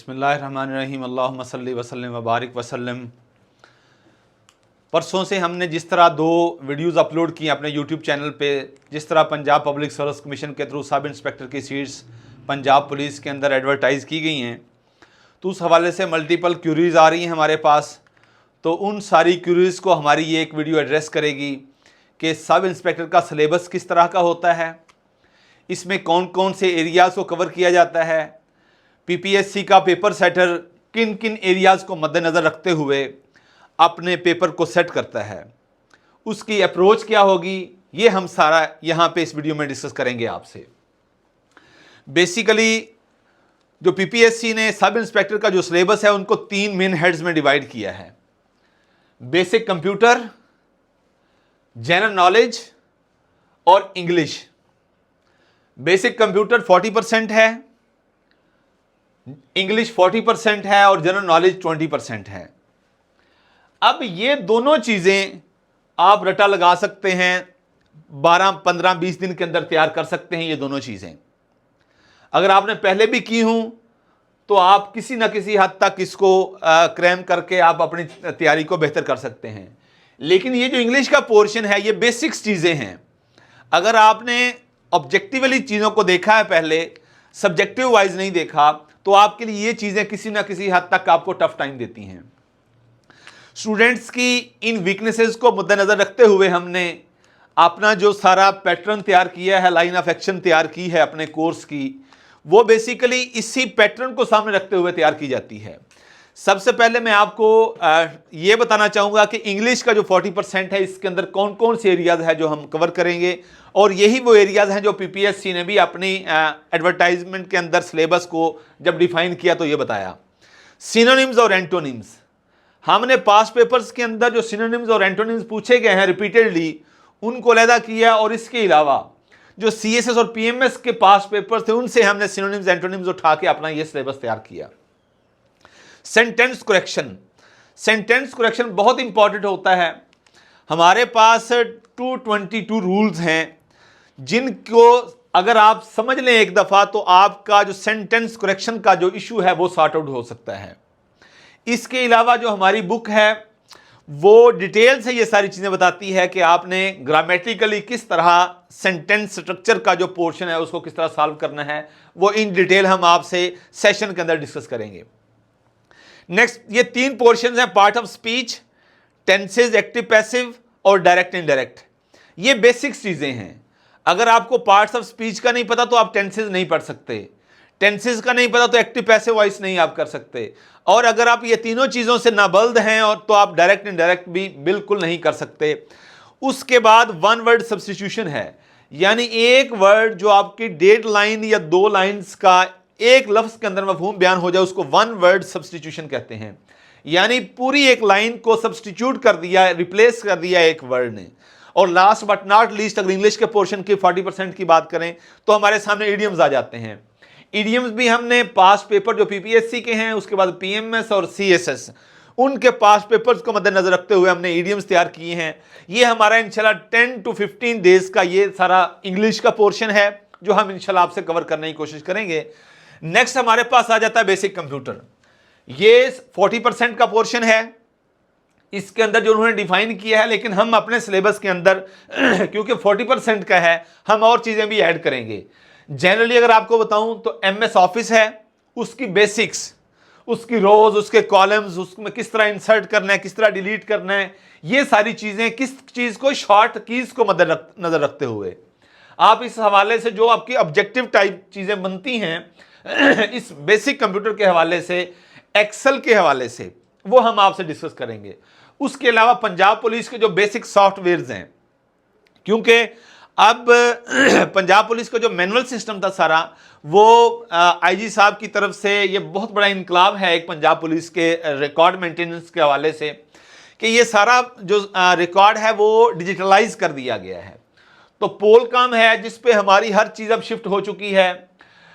बिस्मिल्लाहिर्रहमानिर्रहीम अल्लाहुम्मा सल्ली व सल्लिम व बारिक वसल्लम। परसों से हमने जिस तरह 2 वीडियोस अपलोड किए अपने यूट्यूब चैनल पे, जिस तरह पंजाब पब्लिक सर्विस कमीशन के थ्रू सब इंस्पेक्टर की सीट्स पंजाब पुलिस के अंदर एडवर्टाइज़ की गई हैं, तो उस हवाले से मल्टीपल क्यूरीज़ आ रही हैं हमारे पास। तो उन सारी क्यूरीज़ को हमारी ये एक वीडियो एड्रेस करेगी कि सब इंस्पेक्टर का सिलेबस किस तरह का होता है, इसमें कौन कौन से एरियाज़ को कवर किया जाता है, पीपीएससी का पेपर सेटर किन किन एरियाज़ को मद्देनज़र रखते हुए अपने पेपर को सेट करता है, उसकी अप्रोच क्या होगी, ये हम सारा यहाँ पे इस वीडियो में डिस्कस करेंगे आपसे। बेसिकली जो पीपीएससी ने सब इंस्पेक्टर का जो सिलेबस है उनको 3 मेन हेड्स में डिवाइड किया है: बेसिक कंप्यूटर, जनरल नॉलेज और इंग्लिश। बेसिक कंप्यूटर 40% है, इंग्लिश 40% है और जनरल नॉलेज 20% है। अब ये दोनों चीज़ें आप रटा लगा सकते हैं, 12, 15, 20 दिन के अंदर तैयार कर सकते हैं। ये दोनों चीज़ें अगर आपने पहले भी की हूं तो आप किसी ना किसी हद तक इसको क्रैम करके आप अपनी तैयारी को बेहतर कर सकते हैं। लेकिन ये जो इंग्लिश का पोर्शन है, ये बेसिक्स चीज़ें हैं। अगर आपने ऑब्जेक्टिवली चीज़ों को देखा है पहले, सब्जेक्टिव वाइज नहीं देखा, तो आपके लिए ये चीज़ें किसी ना किसी हद तक आपको टफ टाइम देती हैं। स्टूडेंट्स की इन वीकनेसेस को मद्देनज़र रखते हुए हमने अपना जो सारा पैटर्न तैयार किया है, लाइन ऑफ एक्शन तैयार की है अपने कोर्स की, वो बेसिकली इसी पैटर्न को सामने रखते हुए तैयार की जाती है। सबसे पहले मैं आपको ये बताना चाहूँगा कि इंग्लिश का जो 40% है, इसके अंदर कौन कौन से एरियाज़ है जो हम कवर करेंगे, और यही वो एरियाज़ हैं जो पीपीएससी ने भी अपनी एडवर्टाइजमेंट के अंदर सिलेबस को जब डिफाइन किया तो ये बताया। सिनोनिम्स और एंटोनिम्स, हमने पास्ट पेपर्स के अंदर जो सिनोनिम्स और एंटोनिम्स पूछे गए हैं रिपीटेडली, उनको अलहदा किया, और इसके अलावा जो सीएसएस और पीएमएस के पास्ट पेपर थे उनसे हमने सिनोनिम्स एंटोनिम्स उठा के अपना ये सिलेबस तैयार किया। सेंटेंस करेक्शन, सेंटेंस करेक्शन बहुत इंपॉर्टेंट होता है। हमारे पास 222 रूल्स हैं जिनको अगर आप समझ लें एक दफ़ा तो आपका जो सेंटेंस करेक्शन का जो इशू है वो सॉर्ट आउट हो सकता है। इसके अलावा जो हमारी बुक है वो डिटेल से ये सारी चीज़ें बताती है कि आपने ग्रामेटिकली किस तरह सेंटेंस स्ट्रक्चर का जो पोर्शन है उसको किस तरह सॉल्व करना है, वो इन डिटेल हम आपसे सेशन के अंदर डिस्कस करेंगे। नेक्स्ट, ये 3 पोर्शंस हैं: part of speech, tenses, active passive और डायरेक्ट इनडायरेक्ट। ये बेसिक्स चीज़ें हैं। अगर आपको पार्ट्स ऑफ स्पीच का नहीं पता तो आप टेंसेज नहीं पढ़ सकते, टेंसेज का नहीं पता तो एक्टिव पैसिव वॉइस नहीं आप कर सकते, और अगर आप ये तीनों चीज़ों से नाबल्द हैं और तो आप डायरेक्ट इनडायरेक्ट भी बिल्कुल नहीं कर सकते। उसके बाद 1 वर्ड सब्स्टिट्यूशन है, यानी एक वर्ड जो आपकी 1.5 लाइन या 2 लाइन्स का एक लफ्ज़ के अंदर मफहूम बयान हो जाए, उसको 1 वर्ड सब्स्टिट्यूशन कहते हैं। यानी पूरी एक लाइन को सब्स्टिट्यूट कर दिया, रिप्लेस कर दिया एक वर्ड ने। और लास्ट बट नॉट लीस्ट, अगर इंग्लिश के पोर्शन की 40% की बात करें तो हमारे सामने इडियम्स आ जाते हैं। इडियम्स भी हमने पास्ट पेपर जो पीपीएससी के हैं, उसके बाद पीएमएस और सीएसएस, उनके पास्ट पेपर्स को मद्देनजर रखते हुए हमने इडियम्स तैयार किए हैं। ये हमारा इंशाल्लाह 10 to 15 डेज का ये सारा इंग्लिश का पोर्शन है जो हम इंशाल्लाह आपसे कवर करने की कोशिश करेंगे। नेक्स्ट हमारे पास आ जाता है बेसिक कंप्यूटर। ये 40% का पोर्शन है, इसके अंदर जो उन्होंने डिफाइन किया है, लेकिन हम अपने सिलेबस के अंदर क्योंकि 40% का है, हम और चीज़ें भी ऐड करेंगे। जनरली अगर आपको बताऊं तो एमएस ऑफिस है, उसकी बेसिक्स, उसकी रोज, उसके कॉलम्स, उसमें किस तरह इंसर्ट करना है, किस तरह डिलीट करना है, ये सारी चीज़ें, किस चीज़ को शॉर्ट कीज़ को नज़र रखते हुए आप इस हवाले से जो आपकी ऑब्जेक्टिव टाइप चीज़ें बनती हैं इस बेसिक कंप्यूटर के हवाले से, एक्सेल के हवाले से, वो हम आपसे डिस्कस करेंगे। उसके अलावा पंजाब पुलिस के जो बेसिक सॉफ्टवेयर्स हैं, क्योंकि अब पंजाब पुलिस का जो मैनुअल सिस्टम था सारा, वो आईजी साहब की तरफ से ये बहुत बड़ा इनकलाब है एक पंजाब पुलिस के रिकॉर्ड मेंटेनेंस के हवाले से, कि ये सारा जो रिकॉर्ड है वो डिजिटलाइज कर दिया गया है। तो पोलकॉम है जिस पे हमारी हर चीज़ अब शिफ्ट हो चुकी है,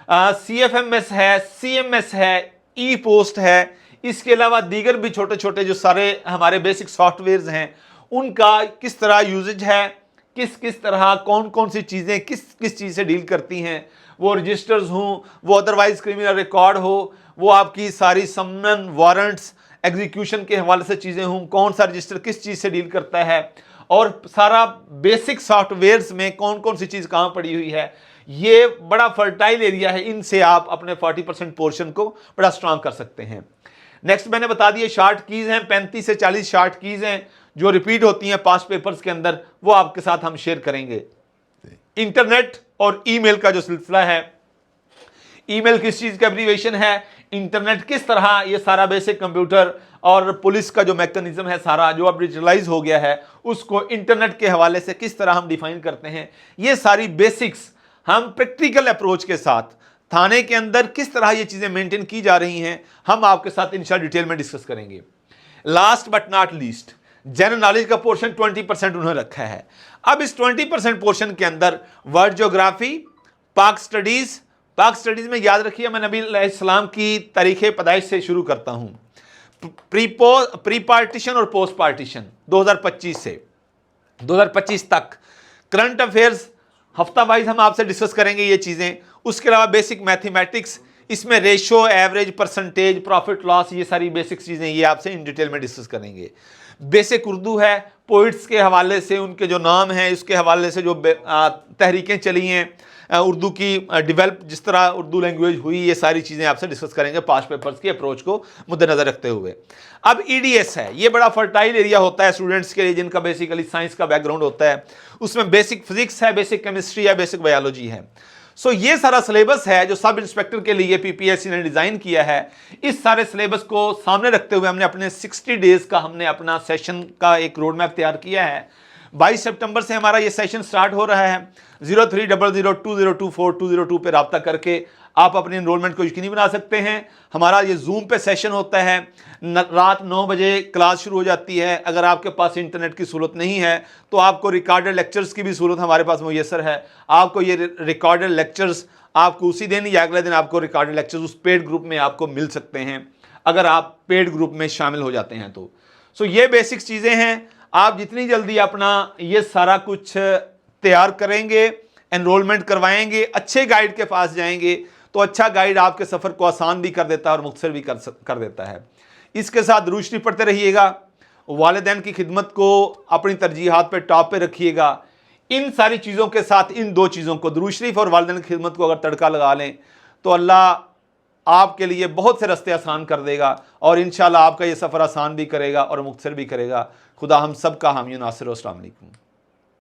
सीएफएमएस है, सीएमएस है, ई पोस्ट है, इसके अलावा दीगर भी छोटे छोटे जो सारे हमारे बेसिक सॉफ्टवेयर्स हैं उनका किस तरह यूजेज है, किस किस तरह कौन कौन सी चीज़ें किस किस चीज़ से डील करती हैं, वो रजिस्टर्स हों, वो अदरवाइज क्रिमिनल रिकॉर्ड हो, वो आपकी सारी समन वारंट्स एग्जीक्यूशन के हवाले से चीज़ें हों, कौन सा रजिस्टर किस चीज़ से डील करता है, और सारा बेसिक सॉफ्टवेयर्स में कौन कौन सी चीज़ कहाँ पड़ी हुई है। ये बड़ा फर्टाइल एरिया है, इनसे आप अपने 40% पोर्शन को बड़ा स्ट्रांग कर सकते हैं। नेक्स्ट मैंने बता दिया शार्ट कीज़ हैं, 35 से 40 शार्ट कीज़ हैं जो रिपीट होती हैं पास्ट पेपर्स के अंदर, वो आपके साथ हम शेयर करेंगे। इंटरनेट और ईमेल का जो सिलसिला है, ईमेल किस चीज़ का एब्रीविएशन है, इंटरनेट किस तरह ये सारा बेसिक कंप्यूटर और पुलिस का जो मैकेनिज्म है सारा जो अब डिजिटलाइज हो गया है, उसको इंटरनेट के हवाले से किस तरह हम डिफाइन करते हैं, ये सारी बेसिक्स हम प्रैक्टिकल अप्रोच के साथ थाने के अंदर किस तरह ये चीज़ें मेंटेन की जा रही हैं, हम आपके साथ इंशाल्लाह डिटेल में डिस्कस करेंगे। Last but not least, general knowledge का पोर्शन 20% उन्होंने रखा है। अब इस 20% पोर्शन के अंदर वर्ल्ड ज्योग्राफी, पाक स्टडीज़ में याद रखिए मैं नबी अलैहिस्सलाम की तारीख़ पैदाइश से शुरू करता हूँ, प्री पार्टीशन और पोस्ट पार्टीशन 2025 से 2025 तक, करंट अफेयर्स हफ्ता वाइज हम आपसे डिस्कस करेंगे ये चीज़ें। उसके अलावा बेसिक मैथमेटिक्स, इसमें ratio, average, percentage, profit loss, ये सारी बेसिक चीज़ें ये आपसे इन डिटेल में डिस्कस करेंगे। बेसिक उर्दू है, पोइट्स के हवाले से उनके जो नाम हैं उसके हवाले से जो तहरीकें चली हैं उर्दू की डेवलप, जिस तरह उर्दू लैंग्वेज हुई, ये सारी चीज़ें आपसे डिस्कस करेंगे पास्ट पेपर्स की अप्रोच को मुद्देनज़र रखते हुए। अब ईडीएस है, ये बड़ा फर्टाइल एरिया होता है स्टूडेंट्स के लिए जिनका बेसिकली साइंस का बैकग्राउंड होता है। उसमें बेसिक फिजिक्स है, बेसिक केमिस्ट्री है, बेसिक बायोलॉजी है। सो ये सारा सिलेबस है जो सब इंस्पेक्टर के लिए पीपीएससी ने डिज़ाइन किया है। इस सारे सिलेबस को सामने रखते हुए हमने अपने 60 डेज़ का हमने अपना सेशन का एक रोड मैप तैयार किया है। 22 सितंबर से हमारा ये सेशन स्टार्ट हो रहा है। 030020242024 पे रब्ता करके आप अपनी एनरोलमेंट को यकीनी बना सकते हैं। हमारा ये जूम पे सेशन होता है, रात 9 बजे क्लास शुरू हो जाती है। अगर आपके पास इंटरनेट की सहूलत नहीं है तो आपको रिकॉर्डेड लेक्चर्स की भी सहूलत हमारे पास मुयसर है। आपको ये रिकॉर्डेड लेक्चर्स आपको उसी दिन या अगले दिन आपको रिकॉर्डेड लेक्चर्स उस पेड ग्रुप में आपको मिल सकते हैं अगर आप पेड ग्रुप में शामिल हो जाते हैं तो। सो ये बेसिक चीज़ें हैं। आप जितनी जल्दी अपना ये सारा कुछ तैयार करेंगे, एनरोलमेंट करवाएंगे, अच्छे गाइड के पास जाएंगे तो अच्छा गाइड आपके सफ़र को आसान भी कर देता है और मुख्तसर भी कर देता है। इसके साथ दुरूद शरीफ पढ़ते रहिएगा, वालिदैन की खिदमत को अपनी तरजीहात पे टॉप पे रखिएगा। इन सारी चीज़ों के साथ इन दो चीज़ों को, दुरूद शरीफ और वालिदैन की खिदमत को अगर तड़का लगा लें तो अल्लाह आपके लिए बहुत से रास्ते आसान कर देगा और इंशाल्लाह आपका ये सफ़र आसान भी करेगा और मुख्तसर भी करेगा। खुदा हम सब का हामी नासिर। अस्सलाम वालेकुम।